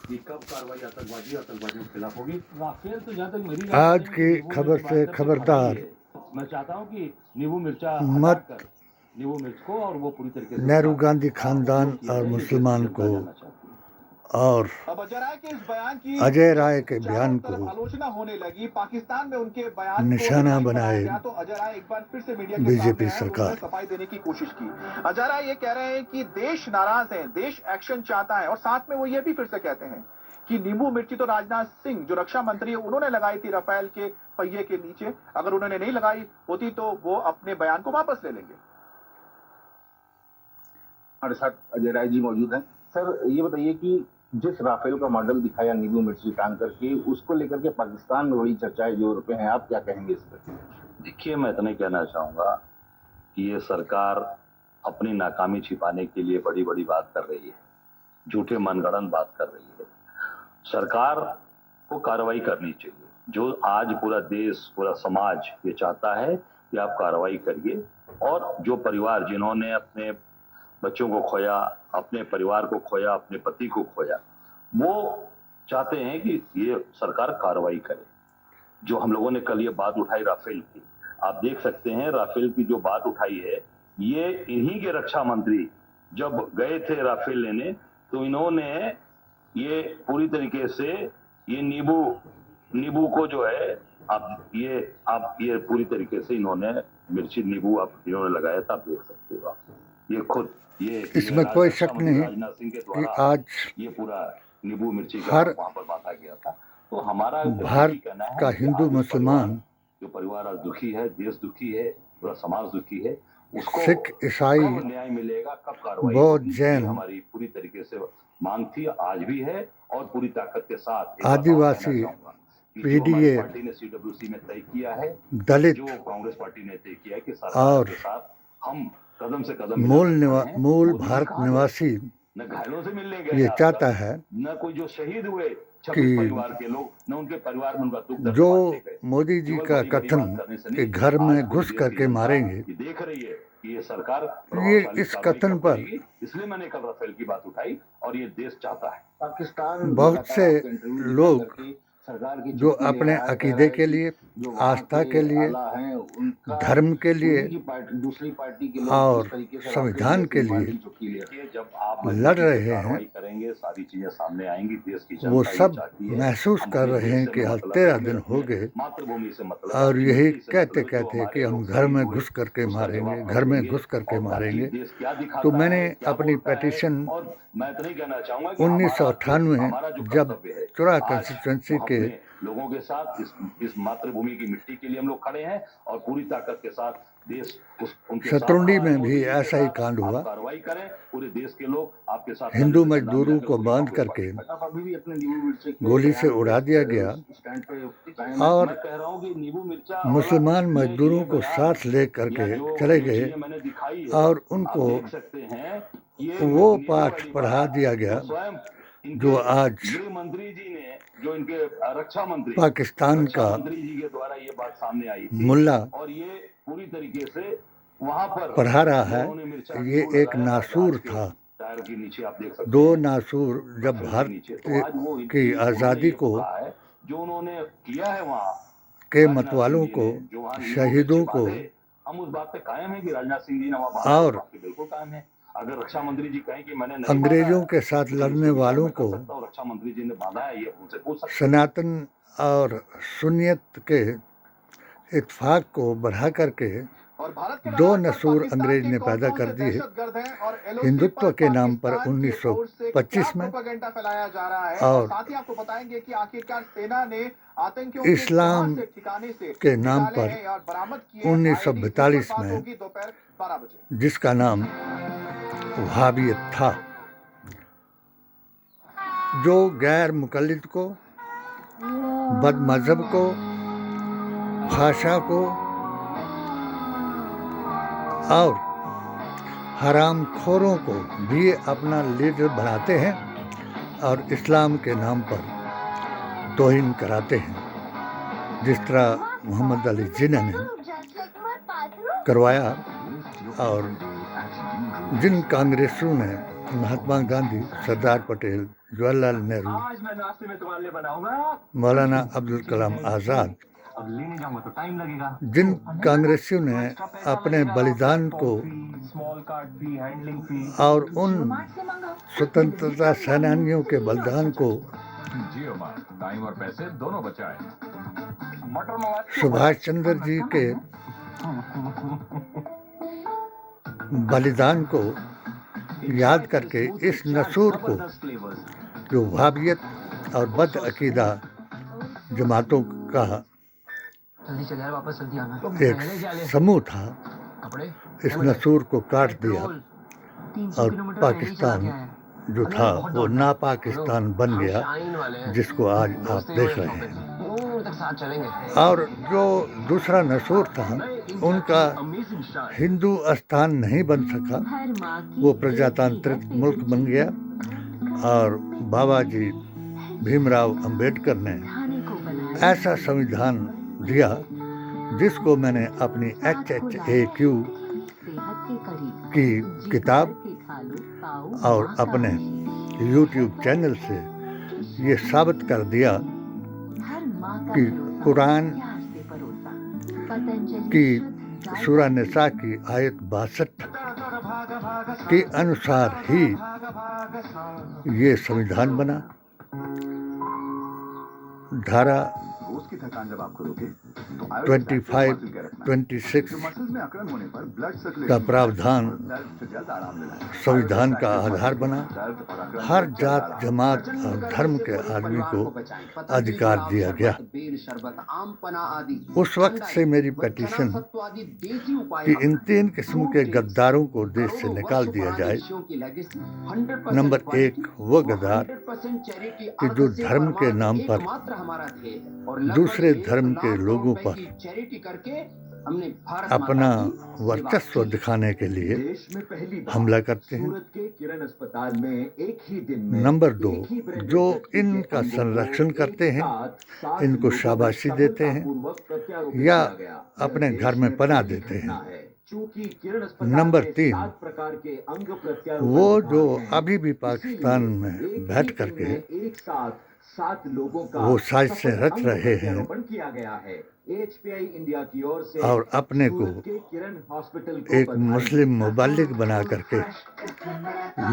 कि कब कार्रवाई आतंकवादियों के खिलाफ होगी। राफेल तो जहाँ तक मेरी आज की खबर से खबरदार, मैं चाहता हूँ कि नींबू मिर्चा मत हटाकर नींबू मिर्च को और वो पूरी तरीके से नेहरू गांधी खानदान और मुसलमान को और अब अजय राय के बयान को आलोचना होने लगी। पाकिस्तान में उनके बयान निशाना को बनाए गया तो अजय राय एक बार फिर से मीडिया के बीजेपी सामने आए, सरकार। उन्होंने सफाई देने की कोशिश की। अजय राय ये कह रहे हैं कि देश नाराज है, देश एक्शन चाहता है, और साथ में वो ये भी फिर से कहते हैं कि नींबू मिर्ची तो राजनाथ सिंह जो रक्षा मंत्री है उन्होंने लगाई थी राफेल के पहिए के नीचे, अगर उन्होंने नहीं लगाई होती तो वो अपने बयान को वापस ले लेंगे। हमारे साथ अजय राय जी मौजूद हैं। सर, ये बताइए कि जिस राफेल का मॉडल दिखाया नींबू मिर्ची टांग करके, उसको लेकर के पाकिस्तान में बड़ी चर्चाएं जोर पे हैं, आप क्या कहेंगे इस पर? देखिए, मैं इतना कहना चाहूंगा कि ये सरकार अपनी नाकामी छिपाने के लिए बड़ी बड़ी बात कर रही है, झूठे मनगढ़ंत बात कर रही है। सरकार को कार्रवाई करनी चाहिए। जो आज पूरा देश, पूरा समाज ये चाहता है कि आप कार्रवाई करिए, और जो परिवार जिन्होंने अपने बच्चों को खोया, अपने परिवार को खोया, अपने पति को खोया, वो चाहते हैं कि ये सरकार कार्रवाई करे। जो हम लोगों ने कल ये बात उठाई राफेल की, आप देख सकते हैं राफेल की जो बात उठाई है, ये इन्हीं के रक्षा मंत्री जब गए थे राफेल लेने, तो इन्होंने ये पूरी तरीके से ये नींबू को जो है आप ये पूरी तरीके से इन्होंने मिर्ची नींबू इन्होंने लगाया था। आप देख सकते हो, आप ये खुद इसमें कोई शक नहीं राजनाथ सिंह के कि द्वारा आज ये पूरा नींबू मिर्ची का हर वहां पर बांटा गया था। तो हमारा भारत कहना है का हिंदू मुसलमान, जो परिवार आज दुखी है, देश दुखी है, पूरा समाज दुखी है, उसको सिख, ईसाई, कब न्याय मिलेगा, कब कार्रवाई बौद्ध, होगी, जैन, हमारी पूरी तरीके से मांग थी, आज भी है, और पूरी ताकत के साथ आदिवासी, पीडीए, पार्टी ने सीडब्ल्यूसी में तय किया है, दलित जो कांग्रेस पार्टी ने तय किया है कि सरकार और के साथ हम कदम से कदम मूल भारत निवासी न घायलों से मिलने ये गए, चाहता है न कोई जो शहीद हुए कि परिवार के लोग, न उनके परिवार में उनका दुख दर्द जो बांटे गए। मोदी जी का कथन कि घर में घुस करके मारेंगे, देख रही है कि ये सरकार ये इस कथन पर इसलिए मैंने कल राफेल की बात उठाई, और ये देश चाहता है। पाकिस्तान बहुत से लोग सरकार की जो अपने अकीदे के लिए, आस्था के लिए, धर्म के लिए दूसरी पार्टी के और संविधान के लिए जब आप लड़ रहे हैं, करेंगे, सारी चीजें सामने आएंगी। देश की वो सब महसूस कर रहे हैं कि आज 13 दिन हो गए मातृभूमि से मतलब, और यही कहते कहते कि हम घर में घुस करके मारेंगे, घर में घुस करके मारेंगे। तो मैंने अपनी पेटिशन 1998 जब चुरा कंस्टिट्यूंसी के लोगों के साथ इस मातृभूमि की मिट्टी के लिए हम लोग खड़े हैं, और पूरी ताकत के साथ देश शत्रुंडी में भी ऐसा ही कांड हुआ। कार्रवाई करें, पूरे देश के लोग आपके साथ। हिंदू मजदूरों को बांध करके गोली से उड़ा दिया गया और मुसलमान मजदूरों को साथ ले करके चले गए और उनको वो पाठ पढ़ा दिया गया जो आज मंत्री जी ने, जो इनके रक्षा मंत्री पाकिस्तान का मंत्री जी के द्वारा ये बात सामने आई थी, मुल्ला और ये पूरी तरीके से वहां पर पढ़ा रहा है। ये एक नासूर था। टायर के नीचे आप देख सकते हैं, 2 नासूर जब भारत की आज़ादी को जो उन्होंने किया है वहाँ के मतवालों को, शहीदों को, हम उस बात पे कायम है कि राजनाथ सिंह जी ने वहाँ और बिल्कुल कायम है। अगर रक्षा मंत्री जी कहें कि मैंने अंग्रेजों के साथ लड़ने वालों को रक्षा मंत्री जी ने बांधा है, ये उनसे पूछ सकते। सनातन और सुन्नियत के इत्तेफाक को बढ़ा करके 2 नसूर अंग्रेज ने पैदा कर दिए हिंदुत्व के नाम पर 1925 में, और इस्लाम के नाम पर 1942 में, जिसका नाम वहाबियत था, जो गैर मुकल्लिद को, बदमज़हब को, भाषा को और हरामखोरों को भी अपना लीडर बनाते हैं और इस्लाम के नाम पर तौहीन कराते हैं, जिस तरह मोहम्मद अली जिन्ना ने करवाया। और जिन कांग्रेसियों ने महात्मा गांधी, सरदार पटेल, जवाहरलाल नेहरू, आज मैं नाश्ते में तुम्हारे लिए बनाऊंगा, मौलाना अब्दुल कलाम आज़ाद, अब लेने जाऊंगा तो टाइम लगेगा। जिन कांग्रेसियों ने अपने बलिदान को स्मॉल कार्ड फी, हैंडलिंग फी। और उन स्वतंत्रता सेनानियों के बलिदान को जी अम्मा, टाइम और पैसे दोनों बचाए। मटर मवाद सुभाष चंद्र जी के बलिदान को याद करके इस नसूर को, जो वहाबियत और बद अकीदा जमातों का जल्दी चले यार, वापस जल्दी आना। एक समूह था, इस नसूर को काट दिया और पाकिस्तान जो था वो ना पाकिस्तान बन गया, जिसको आज आप देख रहे हैं। और जो दूसरा नसूर था, उनका हिंदू स्थान नहीं बन सका, वो प्रजातांत्रिक मुल्क बन गया। और बाबा जी भीमराव अंबेडकर ने ऐसा संविधान दिया जिसको मैंने अपनी HHAQ की किताब और अपने YouTube चैनल से ये साबित कर दिया कि कुरान की सूरा निसा की आयत 62 के अनुसार ही ये संविधान बना। धारा 25, 26 का प्रावधान संविधान का आधार बना। हर जात, जमात और धर्म के आदमी को अधिकार दिया गया। उस वक्त से मेरी पिटीशन कि इन 3 किस्म के गद्दारों को देश से निकाल दिया जाए। नंबर 1 वो गद्दार कि जो धर्म के नाम पर दूसरे धर्म के लोगों पर अपना वर्चस्व दिखाने के लिए हमला करते हैं। नंबर 2 जो इनका संरक्षण करते हैं, इनको शाबाशी देते हैं या अपने घर में पनाह देते हैं। नंबर 3 वो जो अभी भी पाकिस्तान में बैठ करके वो साजिशें रच रहे हैं और अपने को एक मुस्लिम मुबल्लिग बना करके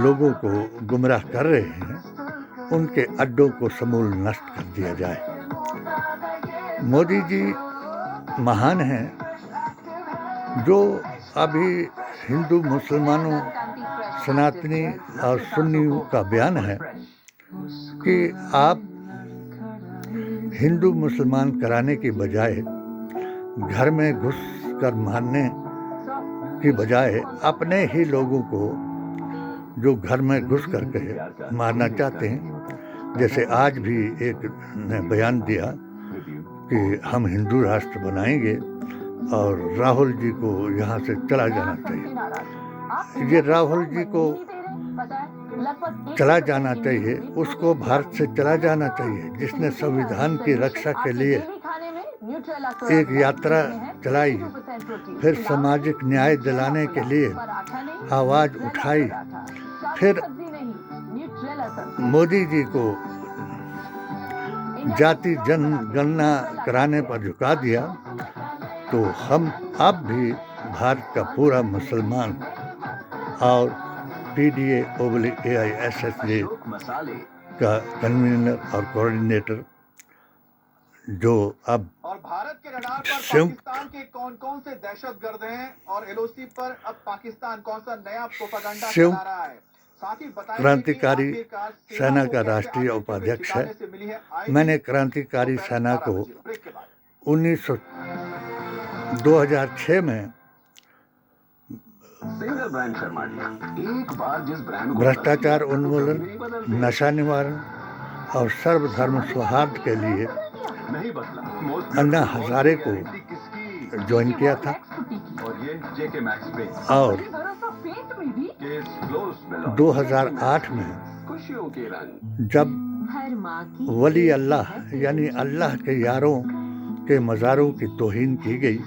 लोगों को गुमराह कर रहे हैं, उनके अड्डों को समूल नष्ट कर दिया जाए। मोदी जी महान हैं, जो अभी हिंदू मुसलमानों, सनातनी और सुन्नियों का बयान है कि आप हिंदू मुसलमान कराने की बजाय, घर में घुस कर मारने की बजाय अपने ही लोगों को जो घर में घुस करके मारना चाहते हैं। जैसे आज भी एक ने बयान दिया कि हम हिंदू राष्ट्र बनाएंगे और राहुल जी को यहाँ से चला जाना चाहिए। ये राहुल जी को चला जाना चाहिए, उसको भारत से चला जाना चाहिए, जिसने संविधान की रक्षा के लिए एक यात्रा चलाई, फिर सामाजिक न्याय दिलाने के लिए आवाज उठाई, फिर मोदी जी को जाति जनगणना कराने पर झुका दिया। तो हम अब भी भारत का पूरा मुसलमान और PDA/AISSJ का कन्वीनर और कोऑर्डिनेटर, जो अब और भारत के रडार पर संयुक्त पाकिस्तान के कौन-कौन से दहशतगर्द हैं और LOC पर अब पाकिस्तान कौन सा नया प्रोपेगेंडा चला रहा है। साथ ही बताया क्रांतिकारी सेना का राष्ट्रीय उपाध्यक्ष है। मैंने क्रांतिकारी सेना को 2006 में भ्रष्टाचार उन्मूलन, नशा निवारण और सर्वधर्म सौहार्द के लिए अन्ना हजारे को ज्वाइन किया था। और 2008 में जब वली अल्लाह यानी अल्लाह के यारों के मज़ारों की तौहीन की गई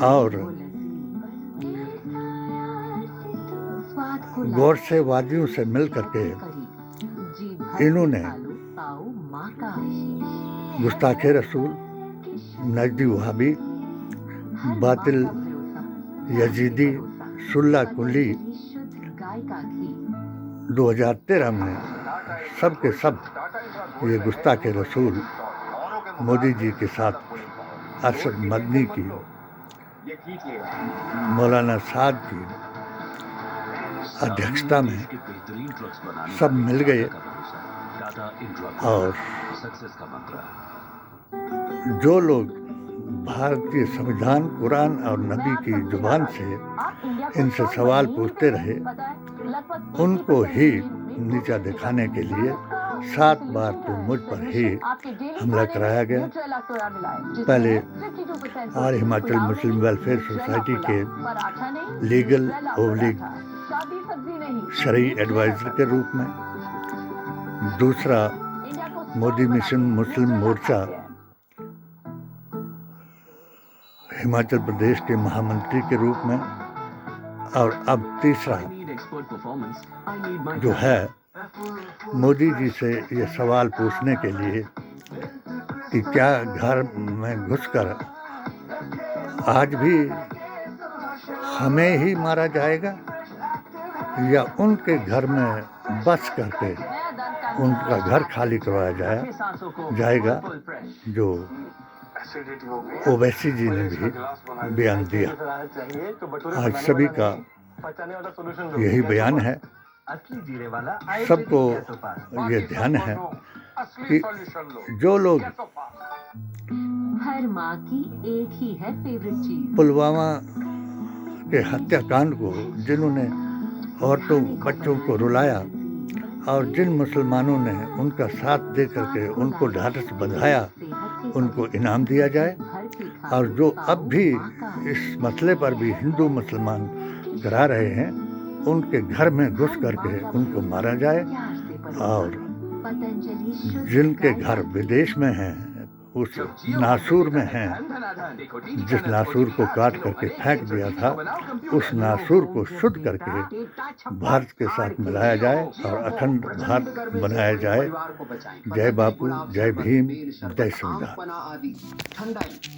और गौर से वादियों से मिल करके इन्होंने गुस्ताखे रसूल, नजदी वहाबी, बातिल यजीदी, सुल्ला कुली 2013 में सब के सब ये गुस्ताखे रसूल मोदी जी के साथ अरशद मदनी की, मौलाना साद की अध्यक्षता में सब मिल गए और जो लोग भारतीय संविधान, कुरान और नबी की जुबान से इनसे सवाल पूछते रहे, उनको ही नीचा दिखाने के लिए 7 बार तो मुझ पर ही हमला कराया गया। पहले आर हिमाचल मुस्लिम वेलफेयर सोसाइटी के लीगल ओवलिग शरई एडवाइजर के रूप में, दूसरा मोदी मिशन मुस्लिम मोर्चा हिमाचल प्रदेश के महामंत्री के रूप में, और अब तीसरा जो है मोदी जी से ये सवाल पूछने के लिए कि क्या घर में घुसकर आज भी हमें ही मारा जाएगा या उनके घर में बस करके उनका घर खाली करवाया जाएगा, जो ओवैसी जी ने भी बयान दिया। आज सभी का यही बयान है, सबको ये ध्यान है कि जो लोग हर माँ की एक ही है फेवरेट चीज, पुलवामा के हत्याकांड को, जिन्होंने औरतों बच्चों को रुलाया और जिन मुसलमानों ने उनका साथ दे करके उनको ढाढ़स बंधाया, उनको इनाम दिया जाए, और जो अब भी इस मसले पर भी हिंदू मुसलमान करा रहे हैं, उनके घर में घुस करके उनको मारा जाए, और जिनके घर विदेश में हैं, उस नासूर में हैं, जिस नासूर को काट करके फेंक दिया था, उस नासूर को शुद्ध करके भारत के साथ मिलाया जाए और अखंड भारत बनाया जाए। जय बापू, जय भीम, जय संविधान।